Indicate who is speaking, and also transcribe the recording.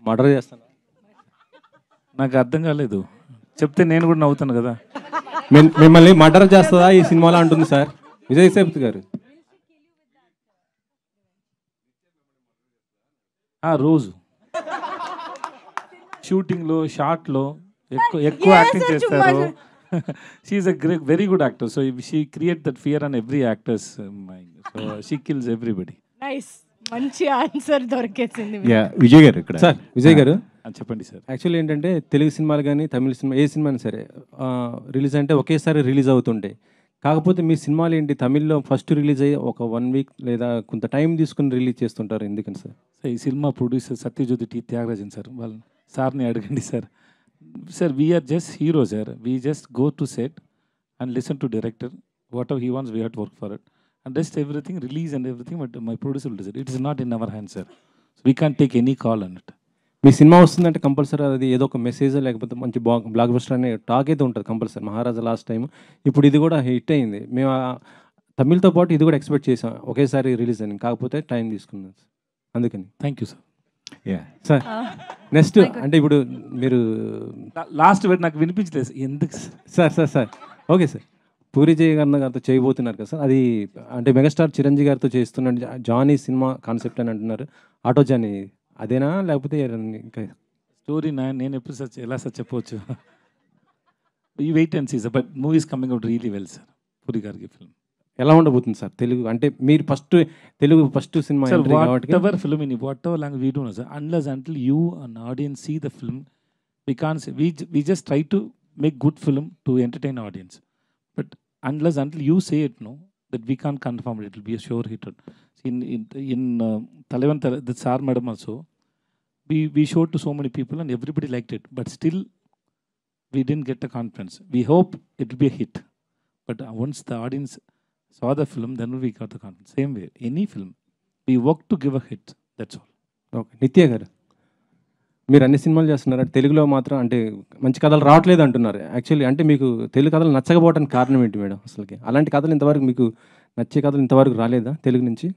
Speaker 1: Murder చేస్తాను.
Speaker 2: నాకు అర్థం కాలేదు, చెప్తే నేను కూడా నవ్వుతాను కదా.
Speaker 1: మిమ్మల్ని మర్డర్ చేస్తుందా ఈ సినిమాలో అంటుంది సార్ విజయ్ సేతుపతి గారు.
Speaker 2: రోజు షూటింగ్లో షార్ట్లో ఎక్కువ యాక్టింగ్ చేస్తారు. She is a great very good actor. So she create that fear on every actors mind. So she kills everybody.
Speaker 3: Nice, మంచి ఆన్సర్ దొరికేసింది.
Speaker 4: విజయ్ గారు ఇక్కడ.
Speaker 1: సార్ విజయ్ గారు
Speaker 2: చెప్పండి సార్.
Speaker 1: యాక్చువల్లీ ఏంటంటే తెలుగు సినిమాలు కానీ తమిళ సినిమా ఏ సినిమా అయినా సరే రిలీజ్ అంటే ఒకేసారి రిలీజ్ అవుతుంటాయి. కాకపోతే మీ సినిమాలు ఏంటి తమిళ్లో ఫస్ట్ రిలీజ్ అయ్యి ఒక 1 వీక్ లేదా కొంత టైం తీసుకుని రిలీజ్ చేస్తుంటారు, ఎందుకని సార్?
Speaker 2: ఈ cinema producer Sathyajyothi T Thyagarajan sir, వాళ్ళ సార్ని అడగండి sir. Sir we are just hero sir. We just go to set and listen to director, whatever he wants we have to work for it and rest everything release and everything. But my producer will decide. It is not in our hand sir. We can't take any call on it.
Speaker 1: మీ cinema వస్తుందంటే compulsory అది ఏదో ఒక message లేకపోతే మంచి block buster అనే talk అయితే ఉంటుంది కంపల్సరీ. మహారాజా లాస్ట్ టైం, ఇప్పుడు ఇది కూడా హిట్ అయింది. మేము తమిళ్తో పాటు ఇది కూడా ఎక్స్పెక్ట్ చేసాం ఒకేసారి రిలీజ్ అని, కాకపోతే టైం తీసుకున్నాం సార్, అందుకని.
Speaker 2: Thank you sir.
Speaker 1: Sir next అంటే ఇప్పుడు మీరు
Speaker 2: లాస్ట్ వేట్ నాకు వినిపించలేదు ఎందుకు
Speaker 1: సార్ ఓకే సార్, పూరి జయగన్న గారితో చేయబోతున్నారు కదా సార్, అది అంటే మెగాస్టార్ చిరంజీవి గారితో చేస్తున్న జానీ సినిమా కాన్సెప్ట్ అని అంటున్నారు. ఆటో జానీ అదేనా లేకపోతే ఇంకా
Speaker 2: స్టోరీ నేను ఎప్పుడు సార్ ఎలా సార్ చెప్పవచ్చు? ఈ wait and see sir. But movies coming out really well sir. Puri గారికి ఫిల్మ్
Speaker 1: ఎలా ఉండబోతుంది సార్? తెలుగు అంటే మీరు Telugu first cinema
Speaker 2: whatever film in whatever language we do know, sir, unless until you an audience see the film, we can't say, we just try to make good film to entertain audience, but unless until you say it, no, that we can't confirm it will be a sure hit. In Talavan the Sar madam also we showed to so many people and everybody liked it, but still we didn't get the confidence. We hope it will be a hit, but once the audience saw the film, then we got the confidence. Same way, any film, we work to give a hit, that's all.
Speaker 1: Okay, నిత్య గారు మీరు అన్ని సినిమాలు చేస్తున్నారు, తెలుగులో మాత్రం అంటే మంచి కథలు రావట్లేదు అంటున్నారు. యాక్చువల్లీ అంటే మీకు తెలుగు కథలు నచ్చకపోవడానికి కారణం ఏంటి మేడం? అసలుకి అలాంటి కథలు ఇంతవరకు మీకు నచ్చే కథలు ఇంతవరకు రాలేదా తెలుగు నుంచి?